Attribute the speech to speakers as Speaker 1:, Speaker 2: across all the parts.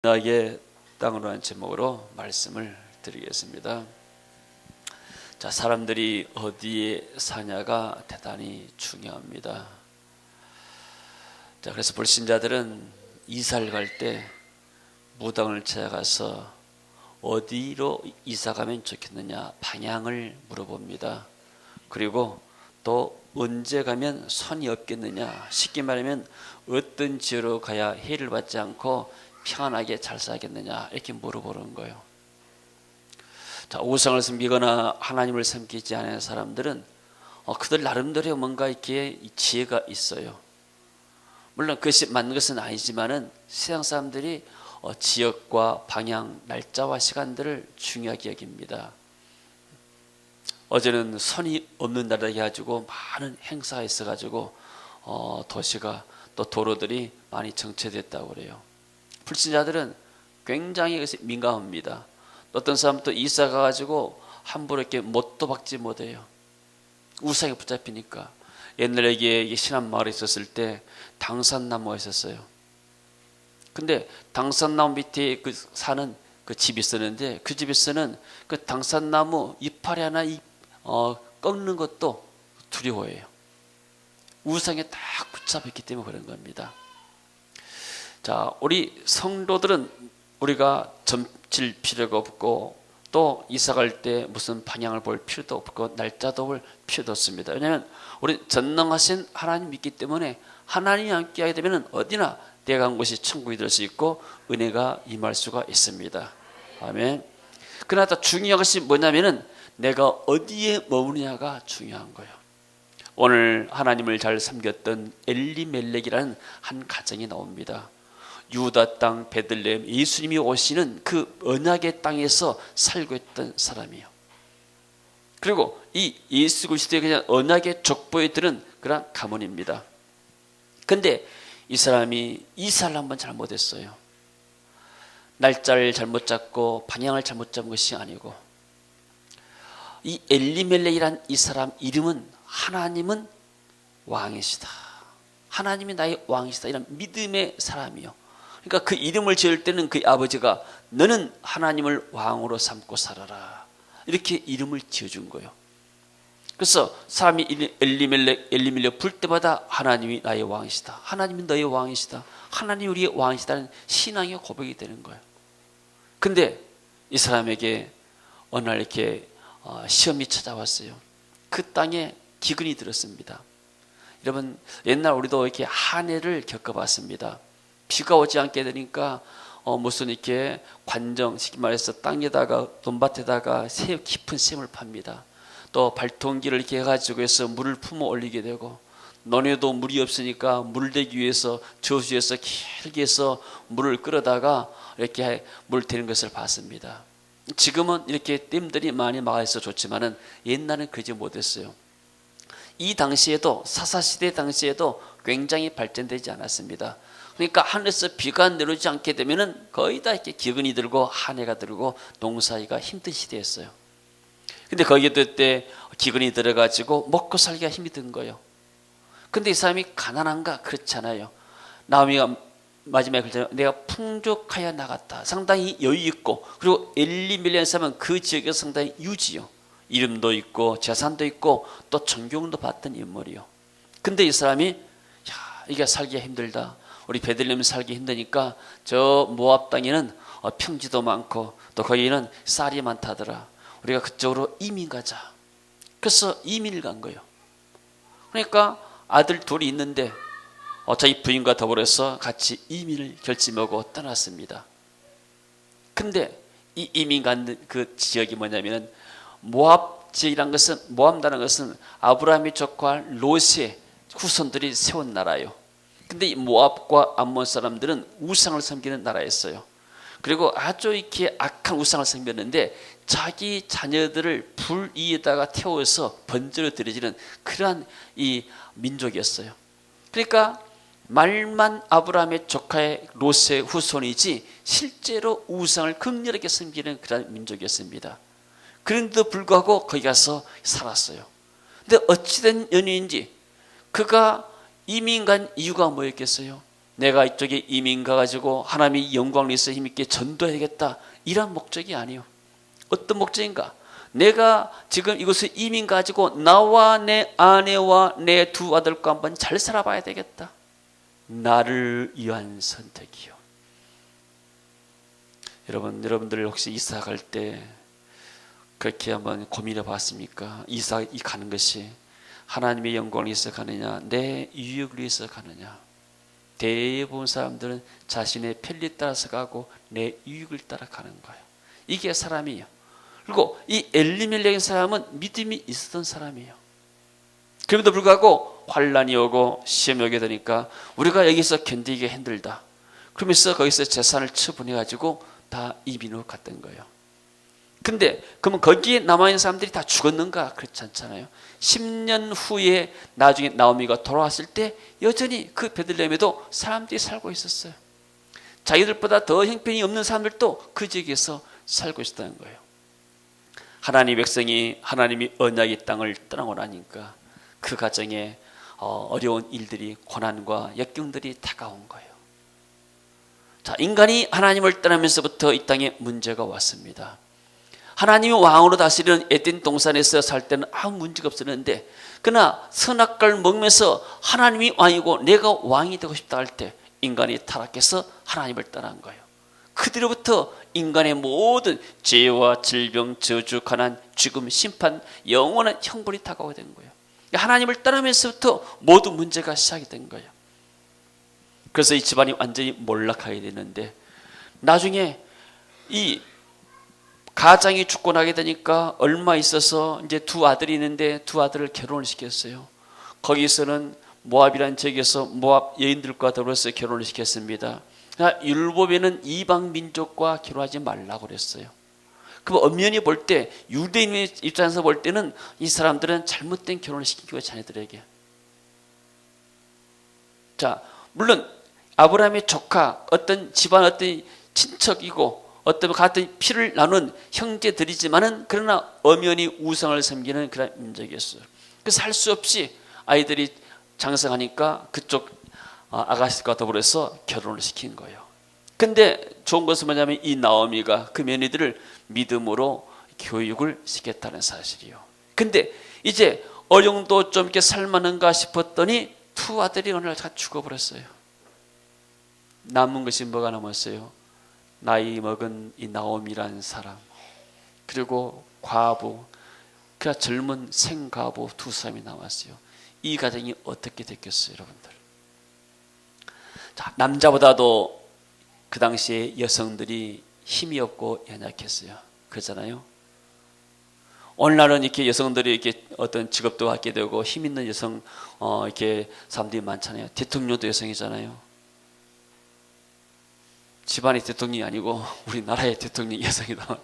Speaker 1: 나의 땅으로 한 제목으로 말씀을 드리겠습니다. 자, 사람들이 어디에 사냐가 대단히 중요합니다. 자, 그래서 불신자들은 이사를 갈 때 무당을 찾아가서 어디로 이사 가면 좋겠느냐 방향을 물어봅니다. 그리고 또 언제 가면 손이 없겠느냐, 쉽게 말하면 어떤 지역으로 가야 해를 받지 않고 평안하게 잘 살겠느냐 이렇게 물어보는 거예요. 자, 우상을 섬기거나 하나님을 섬기지 않은 사람들은 그들 나름대로 뭔가 이렇게 지혜가 있어요. 물론 그것이 맞는 것은 아니지만은 세상 사람들이 지역과 방향, 날짜와 시간들을 중요하게 여깁니다. 어제는 선이 없는 날이라 해가지고 많은 행사가 있어가지고 도시가 또 도로들이 많이 정체됐다고 그래요. 불신자들은 굉장히 그것에 민감합니다. 어떤 사람은 또 이사 가가지고 함부로 이렇게 못도 박지 못해요. 우상에 붙잡히니까. 옛날에 이게 신안 마을에 있었을 때 당산나무가 있었어요. 근데 당산나무 밑에 사는 그 집이 있었는데, 그 집에서는 그 당산나무 이파리 하나 꺾는 것도 두려워해요. 우상에 딱 붙잡혔기 때문에 그런 겁니다. 자, 우리 성도들은 우리가 점칠 필요가 없고 또 이사 갈 때 무슨 방향을 볼 필요도 없고 날짜도 볼 필요도 없습니다. 왜냐하면 우리 전능하신 하나님 믿기 때문에 하나님이 함께하게 되면 어디나 내가 간 곳이 천국이 될 수 있고 은혜가 임할 수가 있습니다. 아멘. 그러나 더 중요한 것이 뭐냐면은 내가 어디에 머무느냐가 중요한 거예요. 오늘 하나님을 잘 섬겼던 엘리멜렉이라는 한 가정이 나옵니다. 유다 땅 베들레헴, 예수님이 오시는 그 언약의 땅에서 살고 있던 사람이에요. 그리고 이 예수 그리스도의 그냥 언약의 족보에 드는 그런 가문입니다. 근데 이 사람이 이사를 한번 잘못했어요. 날짜를 잘못 잡고 방향을 잘못 잡은 것이 아니고, 이 엘리멜렉이란 이 사람 이름은 하나님은 왕이시다, 하나님이 나의 왕이시다, 이런 믿음의 사람이요. 그러니까 그 이름을 지을 때는 그 아버지가 너는 하나님을 왕으로 삼고 살아라 이렇게 이름을 지어준 거예요. 그래서 사람이 엘리멜렉 부를 때마다 하나님이 나의 왕이시다, 하나님이 너의 왕이시다, 하나님이 우리의 왕이시다는 신앙의 고백이 되는 거예요. 근데 이 사람에게 어느 날 이렇게 시험이 찾아왔어요. 그 땅에 기근이 들었습니다. 여러분, 옛날 우리도 이렇게 한 해를 겪어봤습니다. 비가 오지 않게 되니까 무슨 이렇게 관정, 쉽게 말해서 땅에다가 논밭에다가 깊은 샘을 팝니다. 또 발통기를 이렇게 해가지고 해서 물을 품어 올리게 되고, 논에도 물이 없으니까 물 대기 위해서 저수지에서 길게 해서 물을 끌어다가 이렇게 물 대는 것을 봤습니다. 지금은 이렇게 댐들이 많이 막아 있어 좋지만은 옛날엔 그러지 못했어요. 이 당시에도, 사사시대 당시에도 굉장히 발전되지 않았습니다. 그러니까 하늘에서 비가 내려오지 않게 되면은 거의 다 이렇게 기근이 들고 한 해가 들고 농사하기가 힘든 시대였어요. 근데 거기에 때 기근이 들어가지고 먹고 살기가 힘이 든 거예요. 근데 이 사람이 가난한가? 그렇지 않아요. 나오미가 마지막에 그랬잖아요. 내가 풍족하여 나갔다. 상당히 여유 있고, 그리고 엘리멜렉 사람은 그 지역에서 상당히 유지요. 이름도 있고 재산도 있고 또 존경도 받던 인물이요. 근데 이 사람이 이게 살기가 힘들다, 우리 베들레헴 살기 힘드니까 저 모압 땅에는 평지도 많고 또 거기는 쌀이 많다더라, 우리가 그쪽으로 이민 가자. 그래서 이민을 간 거예요. 그러니까 아들 둘이 있는데 자기 부인과 더불어서 같이 이민을 결심하고 떠났습니다. 근데 이 이민 간 그 지역이 뭐냐면은 모압 지역이란 것은, 모압이라는 것은 아브라함의 조카 롯의 후손들이 세운 나라예요. 근데 이 모압과 암몬 사람들은 우상을 섬기는 나라였어요. 그리고 아주 이렇게 악한 우상을 섬겼는데 자기 자녀들을 불 위에다가 태워서 번제로 드려지는 그러한 이 민족이었어요. 그러니까 말만 아브라함의 조카의 롯의 후손이지 실제로 우상을 극렬하게 섬기는 그런 민족이었습니다. 그런데도 불구하고 거기 가서 살았어요. 근데 어찌된 연유인지 그가 이민 간 이유가 뭐였겠어요? 내가 이쪽에 이민 가가지고 하나님의 영광을 위해서 힘있게 전도해야겠다, 이런 목적이 아니요. 어떤 목적인가? 내가 지금 이곳에 이민 가지고 나와 내 아내와 내 두 아들과 한번 잘 살아봐야 되겠다. 나를 위한 선택이요. 여러분들 혹시 이사 갈 때 그렇게 한번 고민해 봤습니까? 이사 가는 것이 하나님의 영광을 위해서 가느냐, 내 유익을 위해서 가느냐? 대부분 사람들은 자신의 편리 따라서 가고 내 유익을 따라 가는 거예요. 이게 사람이에요. 그리고 이 엘리멜렉의 사람은 믿음이 있었던 사람이에요. 그럼에도 불구하고 환란이 오고 시험이 오게 되니까 우리가 여기서 견디기 힘들다, 그러면서 거기서 재산을 처분해 가지고 다 이민으로 갔던 거예요. 근데 그러면 거기에 남아있는 사람들이 다 죽었는가? 그렇지 않잖아요. 10년 후에 나중에 나오미가 돌아왔을 때 여전히 그 베들레헴에도 사람들이 살고 있었어요. 자기들보다 더 형편이 없는 사람들도 그 지역에서 살고 있었다는 거예요. 하나님의 백성이 하나님이 언약의 땅을 떠나고 나니까 그 가정에 어려운 일들이, 고난과 역경들이 다가온 거예요. 자, 인간이 하나님을 떠나면서부터 이 땅에 문제가 왔습니다. 하나님이 왕으로 다스리는 에덴 동산에서 살 때는 아무 문제가 없었는데, 그러나 선악과를 먹으면서 하나님이 왕이고 내가 왕이 되고 싶다 할 때 인간이 타락해서 하나님을 떠난 거예요. 그뒤로부터 인간의 모든 죄와 질병, 저주, 가난, 죽음, 심판, 영원한 형벌이 다가오게 된 거예요. 하나님을 떠나면서부터 모든 문제가 시작이 된 거예요. 그래서 이 집안이 완전히 몰락하게 되는데, 나중에 이 가장이 죽고 나게 되니까 얼마 있어서 이제 두 아들이 있는데 두 아들을 결혼을 시켰어요. 거기서는 모압이라는 지역에서 모압 여인들과 더불어서 결혼을 시켰습니다. 율법에는 이방 민족과 결혼하지 말라고 그랬어요. 그럼 엄연히 볼 때, 유대인의 입장에서 볼 때는 이 사람들은 잘못된 결혼을 시키고 자녀들에게. 자, 물론 아브라함의 조카, 어떤 집안 어떤 친척이고 어떤 같은 피를 나눈 형제들이지만은 그러나 엄연히 우상을 섬기는 그런 민족이었어요. 그래서 할 수 없이 아이들이 장성하니까 그쪽 아가씨과 더불어서 결혼을 시킨 거예요. 근데 좋은 것은 뭐냐면 이 나오미가 그 며느리들을 믿음으로 교육을 시켰다는 사실이요. 근데 이제 어령도 좀 이렇게 살만한가 싶었더니 두 아들이 어느 날 다 죽어버렸어요. 남은 것이 뭐가 남았어요? 나이 먹은 이 나오미라는 사람, 그리고 과부, 그 젊은 생과부 두 사람이 남았어요. 이 가정이 어떻게 됐겠어요, 여러분들? 자, 남자보다도 그 당시에 여성들이 힘이 없고 연약했어요. 그렇잖아요. 오늘날은 이렇게 여성들이 이렇게 어떤 직업도 갖게 되고 힘 있는 여성 이렇게 사람들이 많잖아요. 대통령도 여성이잖아요. 집안의 대통령이 아니고 우리나라의 대통령이 여성이다.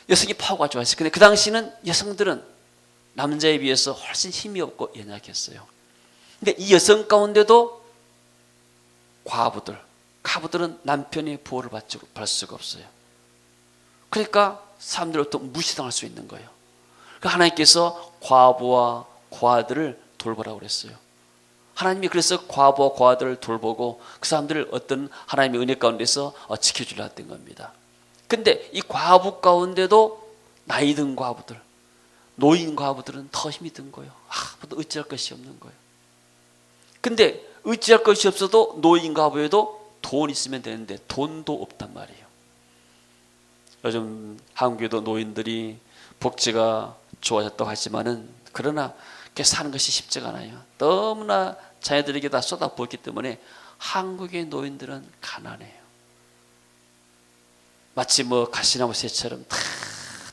Speaker 1: 여성이 파워가 좋았어요. 근데 그 당시는 여성들은 남자에 비해서 훨씬 힘이 없고 연약했어요. 근데 이 여성 가운데도 과부들은 남편의 보호를 받을 수가 없어요. 그러니까 사람들로부터 무시당할 수 있는 거예요. 그러니까 하나님께서 과부와 과들을 돌보라고 그랬어요. 하나님이 그래서 과부와 과들을 돌보고 그 사람들을 어떤 하나님의 은혜 가운데서 지켜주려 했던 겁니다. 근데 이 과부 가운데도 나이 든 과부들, 노인 과부들은 더 힘이 든 거예요. 어찌할 것이 없는 거예요. 근데 어찌할 것이 없어도 노인 과부에도 돈 있으면 되는데 돈도 없단 말이에요. 요즘 한국에도 노인들이 복지가 좋아졌다고 하지만은 그러나 사는 것이 쉽지가 않아요. 너무나 자녀들에게 다 쏟아부었기 때문에 한국의 노인들은 가난해요. 마치 가시나무 새처럼 다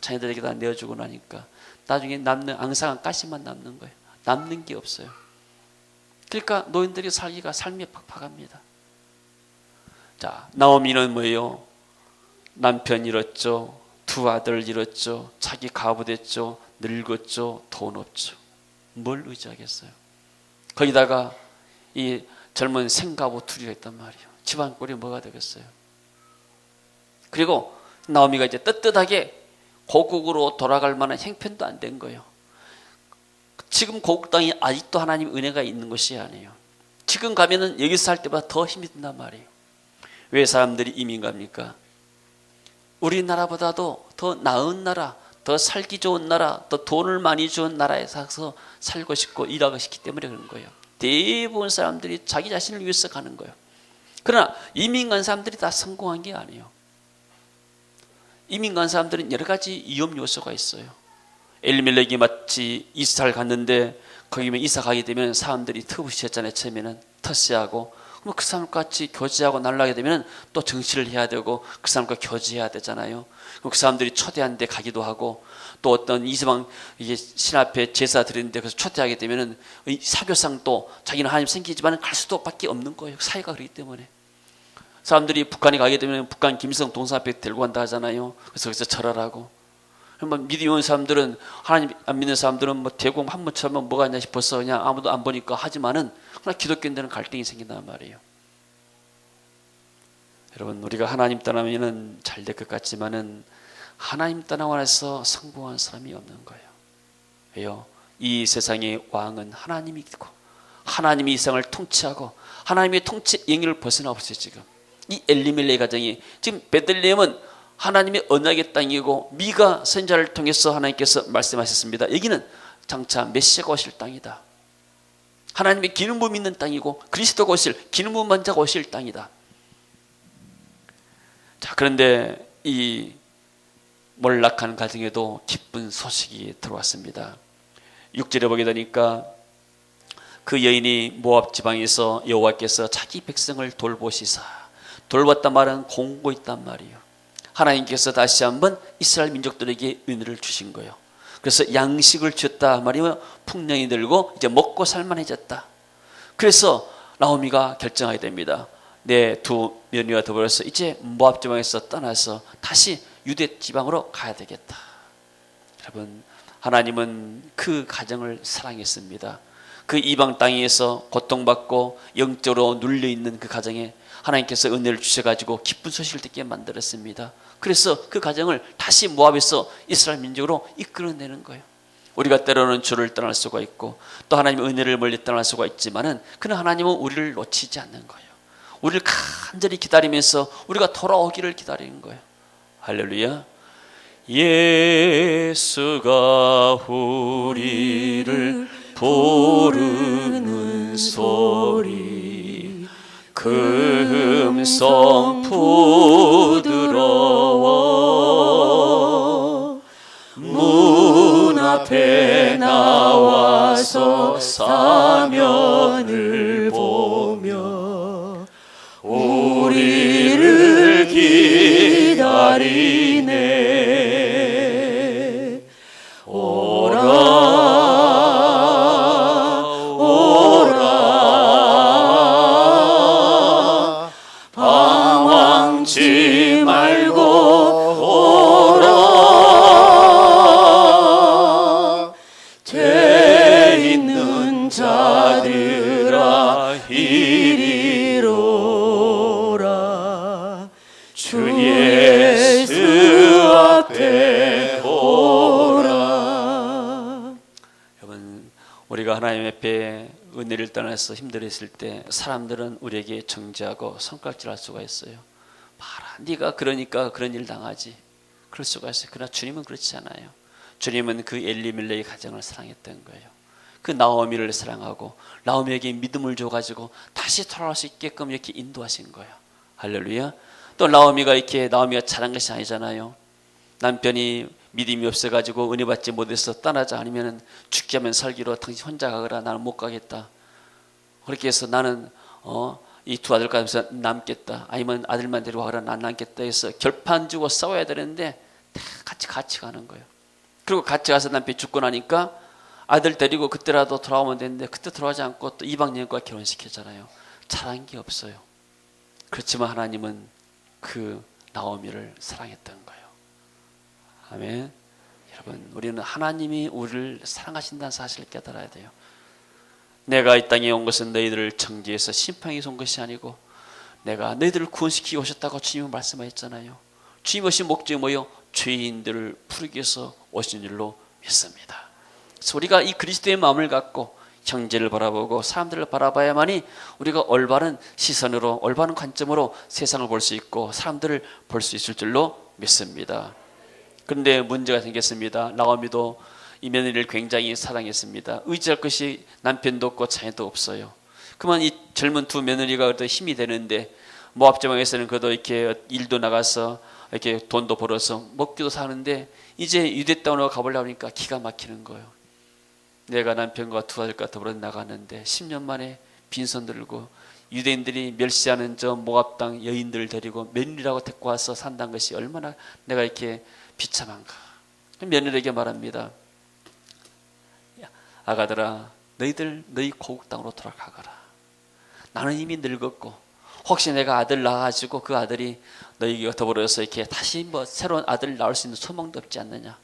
Speaker 1: 자녀들에게 다 내어주고 나니까 나중에 남는 앙상한 가시만 남는 거예요. 남는 게 없어요. 그러니까 노인들이 살기가 삶이 팍팍합니다. 자, 나오미는 뭐예요? 남편 잃었죠. 두 아들 잃었죠. 자기 과부 됐죠. 늙었죠. 돈 없죠. 뭘 의지하겠어요? 거기다가 이 젊은 생가부 둘이가 있단 말이에요. 집안 꼴이 뭐가 되겠어요? 그리고 나오미가 이제 떳떳하게 고국으로 돌아갈 만한 형편도 안 된 거예요. 지금 고국 땅이 아직도 하나님 은혜가 있는 것이 아니에요. 지금 가면은 여기서 살 때보다 더 힘이 든단 말이에요. 왜 사람들이 이민 갑니까? 우리나라보다도 더 나은 나라, 더 살기 좋은 나라, 더 돈을 많이 주는 나라에 가서 살고 싶고 일하고 싶기 때문에 그런 거예요. 대부분 사람들이 자기 자신을 위해서 가는 거예요. 그러나 이민 간 사람들이 다 성공한 게 아니에요. 이민 간 사람들은 여러 가지 위험 요소가 있어요. 엘리멜렉이 마치 이스라엘 갔는데 거기면 이사 가게 되면 사람들이 터부시했잖아요. 처음에는 터시하고 그럼 그 사람 같이 교제하고 날라게 되면 또 정치를 해야 되고 그 사람과 교제해야 되잖아요. 그럼 그 사람들이 초대한 데 가기도 하고 또 어떤 이스방 이게 신 앞에 제사 드리는데 그래서 초대하게 되면은 사교상 또 자기는 하나님 생기지만 갈 수도 밖에 없는 거예요. 사회가 그렇기 때문에. 사람들이 북한에 가게 되면 북한 김일성 동상 앞에 데리고 간다 하잖아요. 그래서 거기서 절하라고. 믿음이 있는 사람들은, 하나님 안 믿는 사람들은 뭐 대공 한 번 쳐면 뭐가 있냐 싶어서 그냥 아무도 안 보니까 하지만은 그러나 기독교인들은 갈등이 생긴단 말이에요. 여러분, 우리가 하나님 떠나면은 잘 될 것 같지만은 하나님 떠나고 나서 성공한 사람이 없는 거예요. 왜요? 이 세상의 왕은 하나님이 있고 하나님이 이 세상을 통치하고 하나님의 통치 영역을 벗어나 없어요. 지금 이 엘리멜렉 가정이, 지금 베들레헴은 하나님의 언약의 땅이고 미가 선자를 통해서 하나님께서 말씀하셨습니다. 여기는 장차 메시아가 오실 땅이다. 하나님의 기름부 믿는 땅이고 그리스도가 오실, 기름부 만자가 오실 땅이다. 자, 그런데 이 몰락한 가정에도 기쁜 소식이 들어왔습니다. 6절에 보게 되니까 그 여인이 모압 지방에서 여호와께서 자기 백성을 돌보시사, 돌봤단 말은 공고 있단 말이에요. 하나님께서 다시 한번 이스라엘 민족들에게 은혜를 주신 거예요. 그래서 양식을 줬다 말이면 풍년이 들고 이제 먹고 살만해졌다. 그래서 나오미가 결정하게 됩니다. 내 두 며느리와 더불어서 이제 모압 지방에서 떠나서 다시 유대 지방으로 가야 되겠다. 여러분, 하나님은 그 가정을 사랑했습니다. 그 이방 땅에서 고통받고 영적으로 눌려있는 그 가정에 하나님께서 은혜를 주셔가지고 기쁜 소식을 듣게 만들었습니다. 그래서 그 가정을 다시 모압에서 이스라엘 민족으로 이끌어내는 거예요. 우리가 때로는 주를 떠날 수가 있고 또 하나님의 은혜를 멀리 떠날 수가 있지만은 그는 하나님은 우리를 놓치지 않는 거예요. 우리를 간절히 기다리면서 우리가 돌아오기를 기다리는 거예요. 할렐루야. 예수가 우리를 부르는 소리, 그 음성 부드러워 문 앞에 나와서 사면을 보며 우리를 기다리네. 오라 방황치 말고 오라. 죄 있는 자들아 이리로라. 주 예수 앞에 오라. 여러분, 우리가 하나님 앞에 은혜를 떠나서 힘들었을 때 사람들은 우리에게 정죄하고 손가락질할 수가 있어요. 봐라, 네가 그러니까 그런 일 당하지. 그럴 수가 있어요. 그러나 주님은 그렇지 않아요. 주님은 그 엘리멜렉의 가정을 사랑했던 거예요. 그 나오미를 사랑하고 나오미에게 믿음을 줘가지고 다시 돌아올 수 있게끔 이렇게 인도하신 거예요. 할렐루야. 또 나오미가 잘한 것이 아니잖아요. 남편이 믿음이 없어가지고 은혜 받지 못해서 떠나자, 아니면 죽게 하면 살기로 당신 혼자 가거라, 나는 못 가겠다. 그렇게 해서 나는 이 두 아들 가면서 남겠다, 아니면 아들만 데리고 가거라, 난 남겠다 해서 결판 주고 싸워야 되는데 다 같이 가는 거예요. 그리고 같이 가서 남편이 죽고 나니까 아들 데리고 그때라도 돌아오면 되는데 그때 돌아오지 않고 또 이방 여인과 결혼시켰잖아요. 잘한 게 없어요. 그렇지만 하나님은 그 나오미를 사랑했던 거예요. 아멘. 여러분, 우리는 하나님이 우리를 사랑하신다는 사실을 깨달아야 돼요. 내가 이 땅에 온 것은 너희들을 정죄해서 심판에 온 것이 아니고 내가 너희들을 구원시키고 오셨다고 주님은 말씀하셨잖아요. 주님 오신 목적이 뭐요? 죄인들을 부르기 위해서 오신 줄로 믿습니다. 그래서 우리가 이 그리스도의 마음을 갖고 형제를 바라보고 사람들을 바라봐야만이 우리가 올바른 시선으로 올바른 관점으로 세상을 볼 수 있고 사람들을 볼 수 있을 줄로 믿습니다. 그런데 문제가 생겼습니다. 나오미도 이 며느리를 굉장히 사랑했습니다. 의지할 것이 남편도 없고 자녀도 없어요. 그만 이 젊은 두 며느리가 그래도 힘이 되는데 모압 지방에서는 그래도 이렇게 일도 나가서 이렇게 돈도 벌어서 먹기도 사는데 이제 유대 땅으로 가보려고 하니까 기가 막히는 거예요. 내가 남편과 두 아들과 더불어 나가는데 10년 만에 빈손 들고 유대인들이 멸시하는 저 모압 땅 여인들을 데리고 며느리라고 데리고 와서 산다는 것이 얼마나 내가 이렇게 비참한가. 며느리에게 말합니다. 아가들아, 너희 고국 땅으로 돌아가거라. 나는 이미 늙었고 혹시 내가 아들 낳아가지고 그 아들이 너희가 더불어서 이렇게 다시 새로운 아들 낳을 수 있는 소망도 없지 않느냐.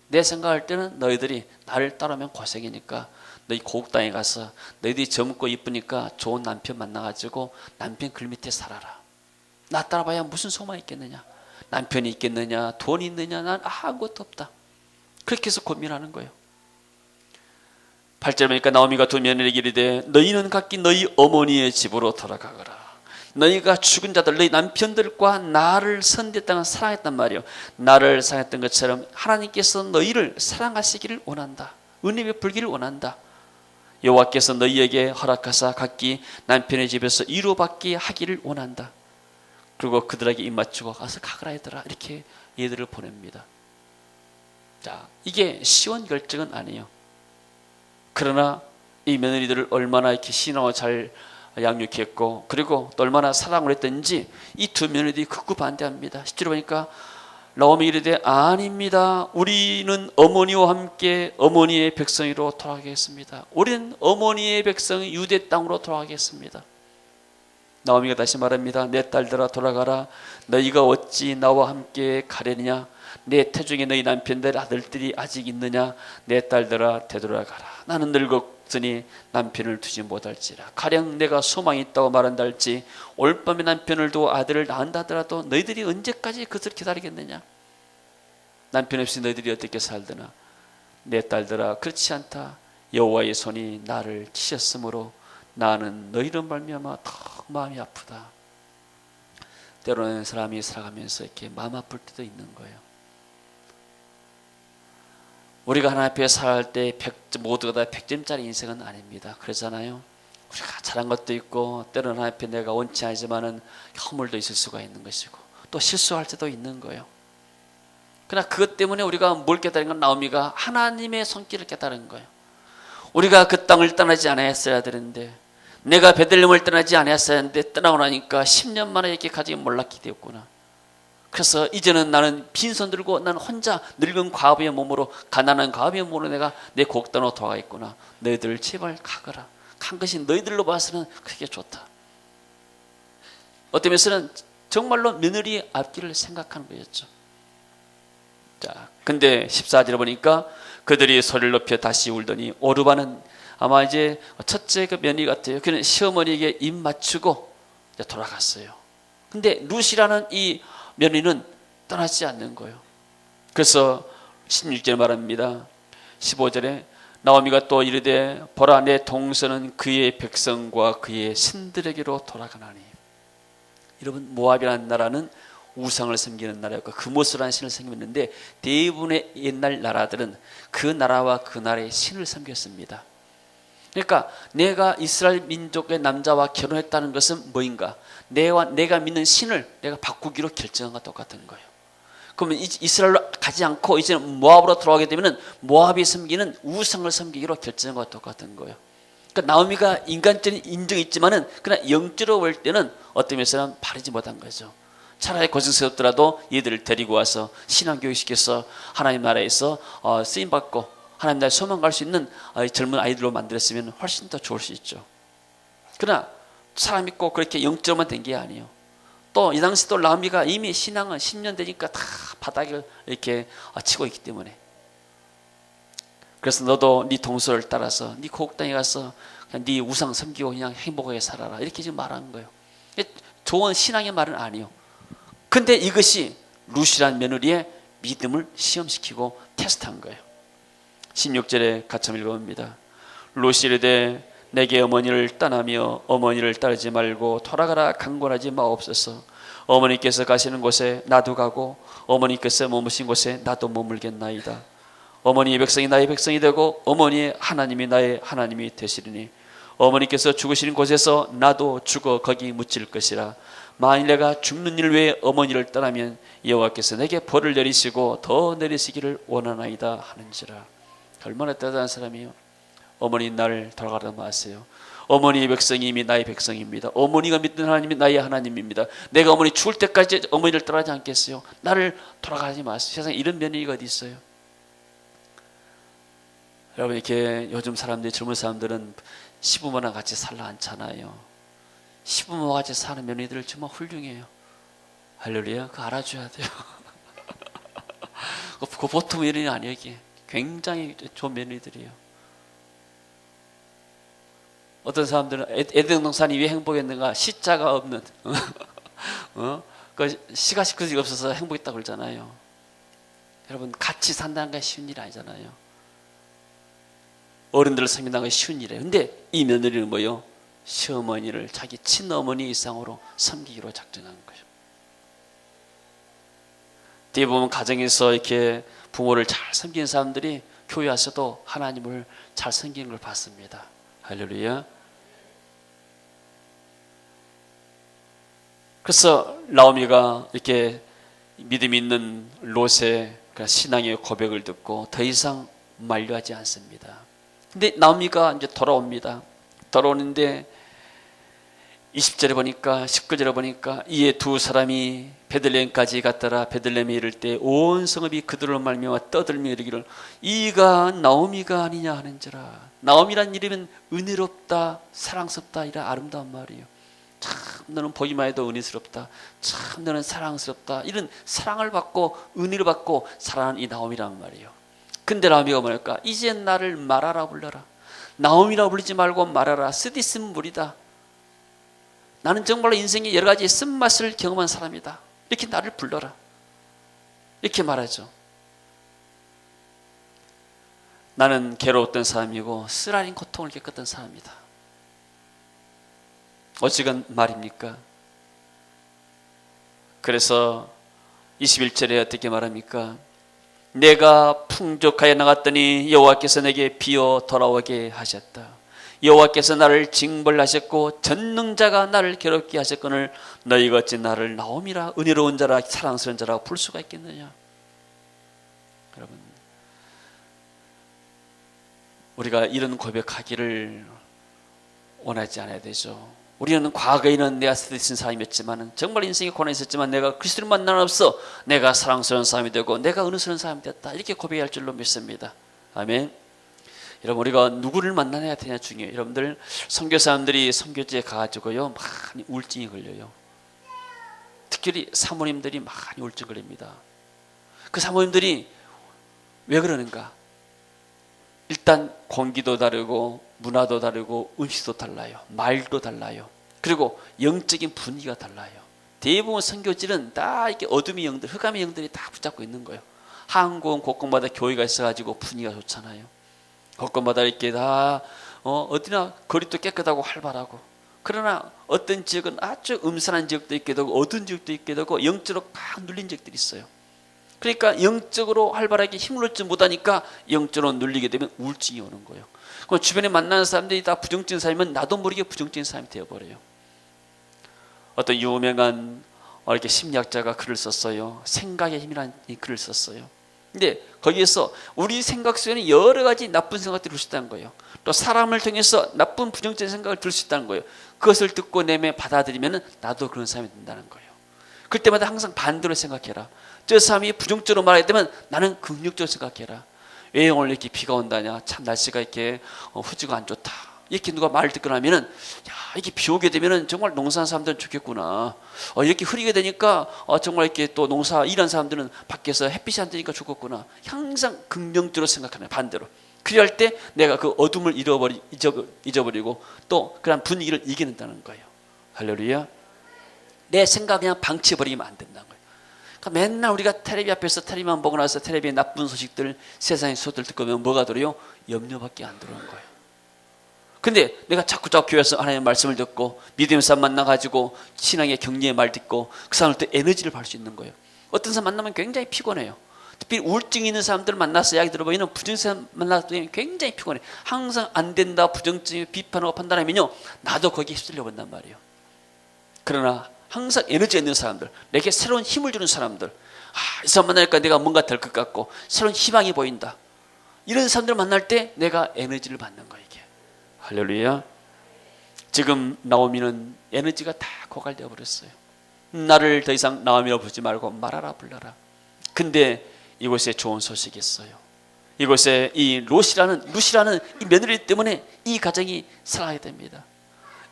Speaker 1: 내 생각할 때는 너희들이 나를 따르면 고생이니까 너희 고국 땅에 가서 너희들이 젊고 이쁘니까 좋은 남편 만나가지고 남편 글 밑에 살아라. 나 따라봐야 무슨 소망이 있겠느냐. 남편이 있겠느냐, 돈이 있느냐, 난 아무것도 없다. 그렇게 해서 고민하는 거예요. 8절 보니까 나오미가 두 며느리에게 이르되 너희는 각기 너희 어머니의 집으로 돌아가거라. 너희가 죽은 자들 너희 남편들과 나를 선대 땅을 사랑했단 말이에요. 나를 사랑했던 것처럼 하나님께서 너희를 사랑하시기를 원한다. 은혜 베풀기를 원한다. 여호와께서 너희에게 허락하사 각기 남편의 집에서 위로받게 하기를 원한다. 그리고 그들에게 입맞추고 가서 가거라 얘들아, 이렇게 얘들을 보냅니다. 자, 이게 쉬운 결정은 아니에요. 그러나 이 며느리들을 얼마나 이렇게 신앙을 잘 양육했고 그리고 또 얼마나 사랑을 했던지 이 두 며느리들이 극구 반대합니다. 10절에 보니까 나오미 이르되 아닙니다. 우리는 어머니와 함께 어머니의 백성으로 돌아가겠습니다. 우리는 어머니의 백성 유대 땅으로 돌아가겠습니다. 나오미가 다시 말합니다. 내 딸들아 돌아가라. 너희가 어찌 나와 함께 가려느냐. 내 태중에 너희 남편들 아들들이 아직 있느냐. 내 딸들아 되돌아가라. 나는 늙었으니 남편을 두지 못할지라. 가령 내가 소망이 있다고 말한다 할지 올밤에 남편을 두고 아들을 낳는다 하더라도 너희들이 언제까지 그것을 기다리겠느냐. 남편 없이 너희들이 어떻게 살드나. 내 딸들아 그렇지 않다. 여호와의 손이 나를 치셨으므로 나는 너희를 말미암아 더 마음이 아프다. 때로는 사람이 살아가면서 이렇게 마음 아플 때도 있는 거예요. 우리가 하나님 앞에 살 때 모두가 다 100점짜리 인생은 아닙니다. 그러잖아요. 우리가 잘한 것도 있고 때로는 하나님 앞에 내가 원치 않지만은 허물도 있을 수가 있는 것이고 또 실수할 때도 있는 거예요. 그러나 그것 때문에 우리가 뭘 깨달은 건 나오미가 하나님의 손길을 깨달은 거예요. 우리가 그 땅을 떠나지 않았어야 되는데 내가 베들레헴을 떠나지 않았어야 했는데 떠나고 나니까 10년 만에 이렇게 가지고 몰락이 되었구나. 그래서 이제는 나는 빈손 들고 나는 혼자 늙은 과부의 몸으로 가난한 과부의 몸으로 내가 내 곡단으로 돌아가 있구나. 너희들 제발 가거라. 간 것이 너희들로 봐서는 그게 좋다. 어떤 면에서는 정말로 며느리의 앞길을 생각하는 거였죠. 자, 근데 14절에 보니까 그들이 소리를 높여 다시 울더니 오르바는 아마 이제 첫째 그 며느리 같아요. 그는 시어머니에게 입 맞추고 이제 돌아갔어요. 근데 룻이라는 이 며느리는 떠나지 않는 거예요. 그래서 16절에 말합니다. 15절에 나오미가 또 이르되 보라 내 동서는 그의 백성과 그의 신들에게로 돌아가나니. 여러분 모압이라는 나라는 우상을 섬기는 나라였고 그모스라는 신을 섬겼는데 대부분의 옛날 나라들은 그 나라와 그 나라의 신을 섬겼습니다. 그러니까 내가 이스라엘 민족의 남자와 결혼했다는 것은 뭐인가? 내가 믿는 신을 내가 바꾸기로 결정한 것과 똑같은 거예요. 그러면 이스라엘로 가지 않고 이제는 모압으로 돌아가게 되면 모압이 섬기는 우상을 섬기기로 결정한 것과 똑같은 거예요. 그러니까 나오미가 인간적인 인정이 있지만은 그러나 영적으로 볼 때는 어떤 면에서는 바르지 못한 거죠. 차라리 고생스럽더라도 얘들을 데리고 와서 신앙교육 시켜서 하나님 나라에서 쓰임 받고 하나님 나라에 소망 갈 수 있는 젊은 아이들로 만들었으면 훨씬 더 좋을 수 있죠. 그러나 사람이 꼭 그렇게 영적으로만 된 게 아니에요. 또 이 당시 또 나오미가 이미 신앙은 10년 되니까 다 바닥을 이렇게 치고 있기 때문에 그래서 너도 네 동서를 따라서 네 고국 땅에 가서 그냥 네 우상 섬기고 그냥 행복하게 살아라 이렇게 지금 말하는 거예요. 좋은 신앙의 말은 아니에요. 근데 이것이 룻이라는 며느리의 믿음을 시험시키고 테스트한 거예요. 16절에 같이 읽어봅니다. 롯이 이르되 내게 어머니를 떠나며 어머니를 따르지 말고 돌아가라 강권하지 마옵소서. 어머니께서 가시는 곳에 나도 가고 어머니께서 머무신 곳에 나도 머물겠나이다. 어머니의 백성이 나의 백성이 되고 어머니의 하나님이 나의 하나님이 되시리니 어머니께서 죽으시는 곳에서 나도 죽어 거기 묻힐 것이라. 만일 내가 죽는 일 외에 어머니를 떠나면 여호와께서 내게 벌을 내리시고 더 내리시기를 원하나이다 하는지라. 얼마나 대단한 사람이요. 어머니 나를 돌아가라 마세요. 어머니의 백성이 이미 나의 백성입니다. 어머니가 믿는 하나님이 나의 하나님입니다. 내가 어머니 죽을 때까지 어머니를 떠나지 않겠어요. 나를 돌아가지 마세요. 세상에 이런 며느리가 어디 있어요? 여러분, 이렇게 요즘 사람들이, 젊은 사람들은 시부모랑 같이 살라 않잖아요. 시부모와 같이 사는 며느리들 정말 훌륭해요. 할렐루야. 그거 알아줘야 돼요. 그 보통 며느리 아니에요. 이게 굉장히 좋은 며느리들이에요. 어떤 사람들은 에덴동산이 왜 행복했는가? 시자가 없는 그 시가 식구들이 없어서 행복했다고 그러잖아요. 여러분, 같이 산다는 게 쉬운 일이 아니잖아요. 어른들을 섬긴다는 게 쉬운 일이에요. 근데 이 며느리는 뭐예요? 시어머니를 자기 친어머니 이상으로 섬기기로 작정한 거죠. 대부분 가정에서 이렇게 부모를 잘 섬기는 사람들이 교회 와서도 하나님을 잘 섬기는 걸 봤습니다. 할렐루야. 그래서 나오미가 이렇게 믿음 있는 롯의 신앙의 고백을 듣고 더 이상 만류하지 않습니다. 근데 나오미가 이제 돌아옵니다. 돌아오는데 20절에 보니까, 19절에 보니까 이에 두 사람이 베들레헴까지 갔더라. 베들레헴에 이를 때 온 성읍이 그들로 말미암아 떠들며 이르기를 이가 나오미가 아니냐 하는지라. 나오미란 이름은 은혜롭다, 사랑스럽다 이런 아름다운 말이에요. 참 너는 보기만 해도 은혜스럽다, 참 너는 사랑스럽다, 이런 사랑을 받고 은혜를 받고 살아가는 이 나오미란 말이에요. 근데 나오미가 뭐랄까? 이제 나를 마라라 불러라. 나오미라고 부르지 말고 마라라. 쓰디쓴 물이다. 나는 정말로 인생의 여러 가지 쓴맛을 경험한 사람이다. 이렇게 나를 불러라. 이렇게 말하죠. 나는 괴로웠던 사람이고 쓰라린 고통을 겪었던 사람이다. 어찌간 말입니까? 그래서 21절에 어떻게 말합니까? 내가 풍족하여 나갔더니 여호와께서 내게 비어 돌아오게 하셨다. 여호와께서 나를 징벌하셨고 전능자가 나를 괴롭게 하셨거늘 너희가 어찌 나를 나오미라, 은혜로운 자라, 사랑스러운 자라고 부를 수가 있겠느냐. 여러분, 우리가 이런 고백하기를 원하지 않아야 되죠. 우리는 과거에는 내가 쓰디쓴 사람이었지만, 정말 인생에 고난이 있었지만 내가 그리스도를 만남으로써 내가 사랑스러운 사람이 되고 내가 은혜스러운 사람이 됐다, 이렇게 고백할 줄로 믿습니다. 아멘. 여러분, 우리가 누구를 만나야 되냐 중요해요. 여러분들, 선교 사람들이 선교지에 가가지고요 많이 우울증이 걸려요. 특히 사모님들이 많이 우울증 걸립니다. 그 사모님들이 왜 그러는가? 일단 공기도 다르고 문화도 다르고 음식도 달라요. 말도 달라요. 그리고 영적인 분위기가 달라요. 대부분 선교지는 다 이렇게 어둠의 영들, 흑암의 영들이 다 붙잡고 있는 거예요. 한국은 곳곳마다 교회가 있어가지고 분위기가 좋잖아요. 곳곳마다 이렇게 다 어디나 거리도 깨끗하고 활발하고. 그러나 어떤 지역은 아주 음산한 지역도 있게 되고 어두운 지역도 있게 되고 영적으로 팍 눌린 지역들이 있어요. 그러니까 영적으로 활발하게 힘을 얻지 못하니까 영적으로 눌리게 되면 우울증이 오는 거예요. 그럼 주변에 만나는 사람들이 다 부정적인 사람이면 나도 모르게 부정적인 사람이 되어버려요. 어떤 유명한 이렇게 심리학자가 글을 썼어요. 생각의 힘이라는 글을 썼어요. 근데 거기에서 우리 생각 속에는 여러 가지 나쁜 생각들이 들 수 있다는 거예요. 또 사람을 통해서 나쁜 부정적인 생각을 들 수 있다는 거예요. 그것을 듣고 내면 받아들이면 나도 그런 사람이 된다는 거예요. 그때마다 항상 반대로 생각해라. 저 사람이 부정적으로 말하게 되면 나는 긍정적으로 생각해라. 왜 오늘 이렇게 비가 온다냐, 참 날씨가 이렇게 후지가 안 좋다, 이렇게 누가 말을 듣고 나면은, 야, 이렇게 비 오게 되면은 정말 농사하는 사람들은 좋겠구나. 이렇게 흐리게 되니까 정말 이렇게 또 농사 일하는 사람들은 밖에서 햇빛이 안 되니까 좋겠구나. 항상 긍정적으로 생각하는, 반대로. 그럴 때 내가 그 어둠을 잊어버리고 또 그런 분위기를 이겨낸다는 거예요. 할렐루야. 내 생각 그냥 방치해버리면 안 된다는 거예요. 그러니까 맨날 우리가 텔레비 앞에서 텔레비만 보고 나서 텔레비의 나쁜 소식들, 세상의 소식들 듣고 보면 뭐가 들어요? 염려밖에 안 들어오는 거예요. 근데 내가 자꾸 교회에서 하나님의 말씀을 듣고 믿음의 사람 만나가지고 신앙의 격려의 말 듣고 그 사람한테 에너지를 받을 수 있는 거예요. 어떤 사람 만나면 굉장히 피곤해요. 특히 우울증이 있는 사람들을 만나서 이야기 들어보면 부정적인 만나서 굉장히 피곤해. 항상 안 된다, 부정적인 비판하고 판단하면요, 나도 거기에 휩쓸려 본단 말이에요. 그러나 항상 에너지 있는 사람들, 내게 새로운 힘을 주는 사람들, 이 사람 만나니까 내가 뭔가 될 것 같고 새로운 희망이 보인다. 이런 사람들을 만날 때 내가 에너지를 받는 거예요. 이게 할렐루야. 지금 나오미는 에너지가 다 고갈되어 버렸어요. 나를 더 이상 나오미라고 부르지 말고 말하라 불러라. 근데 이곳에 좋은 소식이 있어요. 이곳에 이 루시라는 이 며느리 때문에 이 가정이 살아가게 됩니다.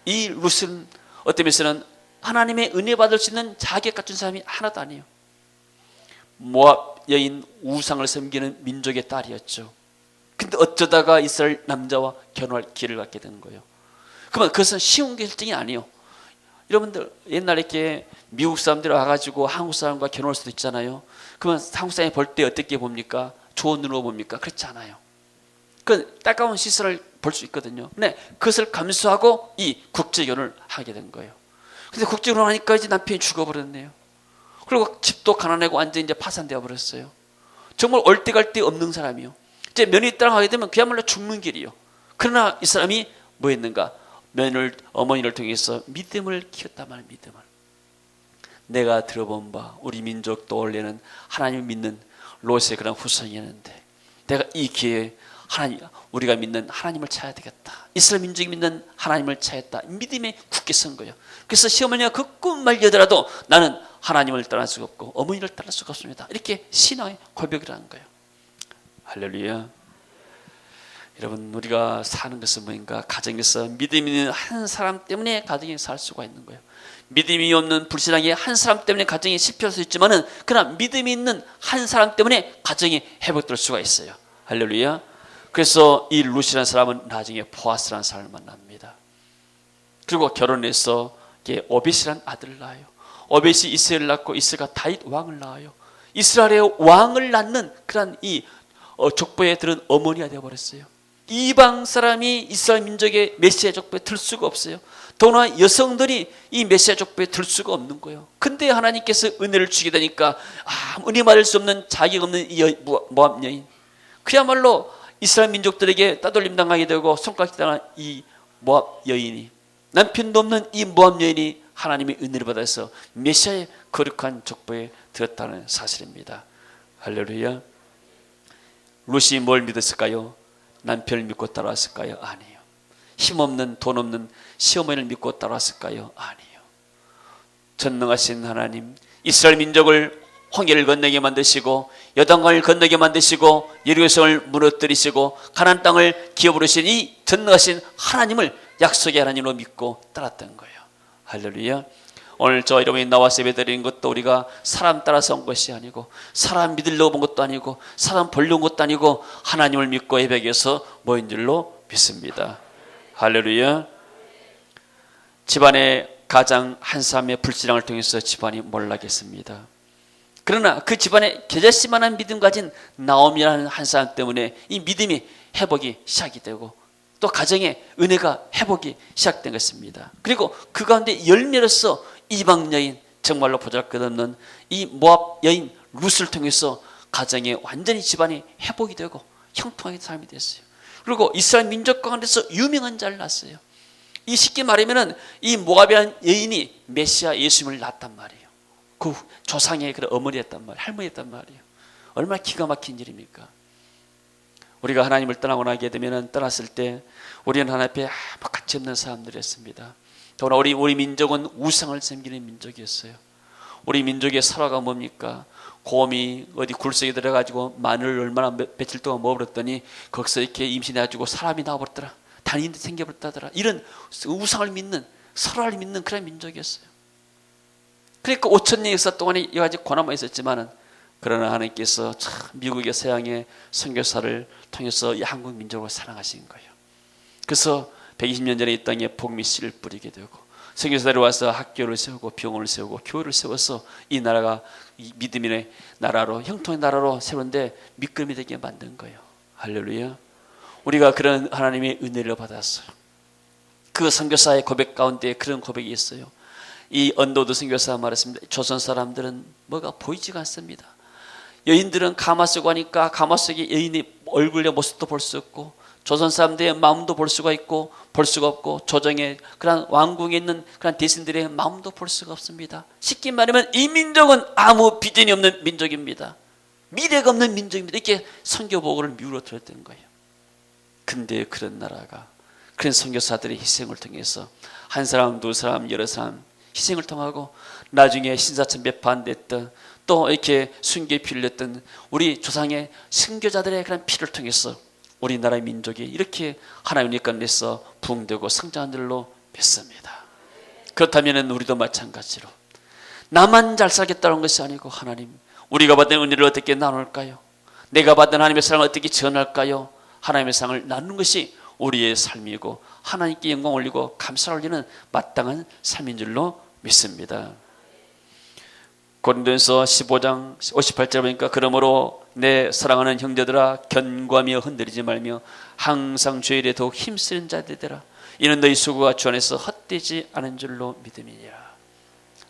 Speaker 1: 이 룻은 어떤 면에서는 하나님의 은혜 받을 수 있는 자격 갖춘 사람이 하나도 아니에요. 모압 여인 우상을 섬기는 민족의 딸이었죠. 근데 어쩌다가 이스라엘 남자와 결혼할 기회를 갖게 되는 거예요. 그러면 그것은 쉬운 결정이 아니에요. 여러분들 옛날에 이렇게 미국 사람들이 와가지고 한국 사람과 결혼할 수도 있잖아요. 그러면 한국 사람이 볼 때 어떻게 봅니까? 좋은 눈으로 봅니까? 그렇지 않아요. 그 따가운 시선을 볼 수 있거든요. 근데 그것을 감수하고 이 국제결혼을 하게 된 거예요. 근데 국제결혼 하니까 이제 남편이 죽어버렸네요. 그리고 집도 가난하고 완전히 이제 파산되어 버렸어요. 정말 올 데 갈 데 없는 사람이요. 이제 며느리 딸랑 하게 되면 그야말로 죽는 길이요. 그러나 이 사람이 뭐 했는가? 어머니를 통해서 믿음을 키웠단 말이에요. 믿음을. 내가 들어본 바 우리 민족도 원래는 하나님을 믿는 롯의 그런 후손이었는데 내가 이 기회에 우리가 믿는 하나님을 찾아야 되겠다. 이스라엘 민족이 믿는 하나님을 찾았다. 믿음에 굳게 선 거예요. 그래서 시어머니가 그 꿈 말려더라도 나는 하나님을 떠날 수가 없고 어머니를 떠날 수가 없습니다. 이렇게 신앙의 고백을 한 거예요. 할렐루야. 여러분, 우리가 사는 것은 뭐인가? 가정에서 믿음 있는 한 사람 때문에 가정이 살 수가 있는 거예요. 믿음이 없는 불신앙의 한 사람 때문에 가정이 실패할 수 있지만은 그러나 믿음이 있는 한 사람 때문에 가정이 회복될 수가 있어요. 할렐루야. 그래서 이 룻이라는 사람은 나중에 보아스라는 사람을 만납니다. 그리고 결혼해서 오벳이라는 아들을 낳아요. 오벳이 이스라엘을 낳고 이스라엘과 다윗 왕을 낳아요. 이스라엘의 왕을 낳는 그런 이 족보에 들은 어머니가 되어버렸어요. 이방 사람이 이스라엘 민족의 메시아 족보에 들 수가 없어요. 더구나 여성들이 이 메시아 족보에 들 수가 없는 거예요. 근데 하나님께서 은혜를 주게 되니까 은혜 받을 수 없는 자격 없는 이 모압 여인, 그야말로 이스라엘 민족들에게 따돌림 당하게 되고 손가락질 당한 이 모압 여인이, 남편도 없는 이 모압 여인이 하나님의 은혜를 받아서 메시아의 거룩한 족보에 들었다는 사실입니다. 할렐루야. 룻이 뭘 믿었을까요? 남편을 믿고 따라왔을까요? 아니에요. 힘없는 돈 없는 시어머니를 믿고 따라왔을까요? 아니에요. 전능하신 하나님, 이스라엘 민족을 홍해를 건너게 만드시고 요단강을 건너게 만드시고 예루살렘을 무너뜨리시고 가나안 땅을 기업으로 주신 이 전능하신 하나님을 약속의 하나님으로 믿고 따랐던 거예요. 할렐루야. 오늘 저 여러분이 나와서 예배드리는 것도 우리가 사람 따라서 온 것이 아니고 사람 믿으려고 온 것도 아니고 사람 보려고 온 것도 아니고 하나님을 믿고 예배해서 모인 줄로 믿습니다. 할렐루야. 집안의 가장 한 사람의 불신앙을 통해서 집안이 몰락했습니다. 그러나 그 집안에 겨자씨만한 믿음 가진 나오미라는 한 사람 때문에 이 믿음이 회복이 시작이 되고 또 가정의 은혜가 회복이 시작된 것입니다. 그리고 그 가운데 열매로서 이방 여인, 정말로 보잘것없는 이 모압 여인 룻을 통해서 가정에 완전히 집안이 회복이 되고 형통하게 삶이 됐어요. 그리고 이스라엘 민족 가운데서 유명한 자를 낳았어요. 이 쉽게 말하면은 이 모압이라는 여인이 메시아 예수님을 낳았단 말이에요. 그 조상의 그런 어머니였단 말이에요. 할머니였단 말이에요. 얼마나 기가 막힌 일입니까? 우리가 하나님을 떠나고 나게 되면 떠났을 때 우리는 하나님 앞에 아무 가치 없는 사람들이었습니다. 더구나 우리 민족은 우상을 섬기는 민족이었어요. 우리 민족의 설화가 뭡니까? 곰이 어디 굴속에 들어가지고 마늘을 얼마나 며칠 동안 먹어버렸더니 거기서 이렇게 임신해가지고 사람이 나와버렸더라. 단인이 생겨버렸다더라. 이런 우상을 믿는, 설화를 믿는 그런 민족이었어요. 그러니까 5,000년 역사 동안에 여러 가지 고난만 있었지만은 그러나 하나님께서 참 미국의 서양의 선교사를 통해서 이 한국 민족을 사랑하신 거예요. 그래서 120년 전에 이 땅에 복음의 씨를 뿌리게 되고 선교사들이 와서 학교를 세우고 병원을 세우고 교회를 세워서 이 나라가 이 믿음의 나라로, 형통의 나라로 세우는데 밑거름이 되게 만든 거예요. 할렐루야. 우리가 그런 하나님의 은혜를 받았어요. 그 선교사의 고백 가운데 그런 고백이 있어요. 이 언더우드 선교사가 말했습니다. 조선 사람들은 뭐가 보이지가 않습니다. 여인들은 가마 쓰고 하니까 가마 속에 여인의 얼굴의 모습도 볼 수 없고, 조선 사람들의 마음도 볼 수가 있고 볼 수가 없고, 조정의 그런 왕궁에 있는 그런 대신들의 마음도 볼 수가 없습니다. 쉽게 말하면 이 민족은 아무 비전이 없는 민족입니다. 미래가 없는 민족입니다. 이렇게 선교 보고를 미루어 들었던 거예요. 근데 그런 나라가, 그런 선교사들의 희생을 통해서 한 사람, 두 사람, 여러 사람 희생을 통하고 나중에 신사천 배파됐던, 또 이렇게 순교의 피를 냈던 우리 조상의 선교자들의 그런 피를 통해서 우리나라의 민족이 이렇게 하나님의 건네서 부흥되고 성장한 줄로 믿습니다. 그렇다면 우리도 마찬가지로 나만 잘 살겠다는 것이 아니고, 하나님, 우리가 받은 은혜를 어떻게 나눌까요? 내가 받은 하나님의 사랑을 어떻게 전할까요? 하나님의 사랑을 나누는 것이 우리의 삶이고 하나님께 영광 올리고 감사 올리는 마땅한 삶인 줄로 믿습니다. 고린도전서 15장 58절 보니까, 그러므로 내 사랑하는 형제들아, 견고하며 흔들리지 말며 항상 주의 일에 더욱 힘쓰는 자 되더라. 이는 너희 수고가 주 안에서 헛되지 않은 줄로 믿음이니라.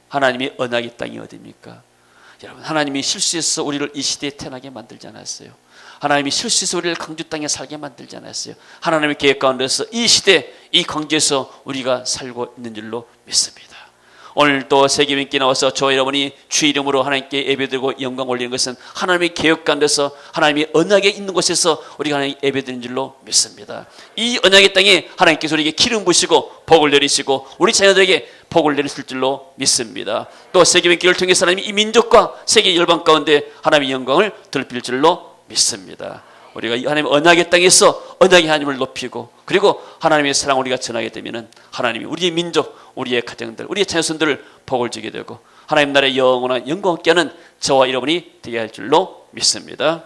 Speaker 1: 하나님의 언약의 땅이 어디입니까? 여러분, 하나님이 실수해서 우리를 이 시대에 태어나게 만들지 않았어요. 하나님이 실수해서 우리를 광주 땅에 살게 만들지 않았어요. 하나님의 계획 가운데서 이 시대, 이 광주에서 우리가 살고 있는 줄로 믿습니다. 오늘 또 세계민께 나와서 저와 여러분이 주 이름으로 하나님께 예배드리고 영광 올리는 것은 하나님의 계획 가운데서 하나님의 언약에 있는 곳에서 우리가 하나님 예배드리는 줄로 믿습니다. 이 언약의 땅에 하나님께서 우리에게 기름 부으시고 복을 내리시고 우리 자녀들에게 복을 내리실 줄로 믿습니다. 또 세계민교를 통해서 하나님이 이 민족과 세계 열방 가운데 하나님의 영광을 드러낼 줄로 믿습니다. 우리가 하나님의 언약의 땅에서 언약의 하나님을 높이고, 그리고 하나님의 사랑을 우리가 전하게 되면 하나님이 우리의 민족, 우리의 가정들, 우리의 자녀손들을 복을 주게 되고 하나님 나라의 영원한 영광 얻게 하는 저와 여러분이 되게 할 줄로 믿습니다.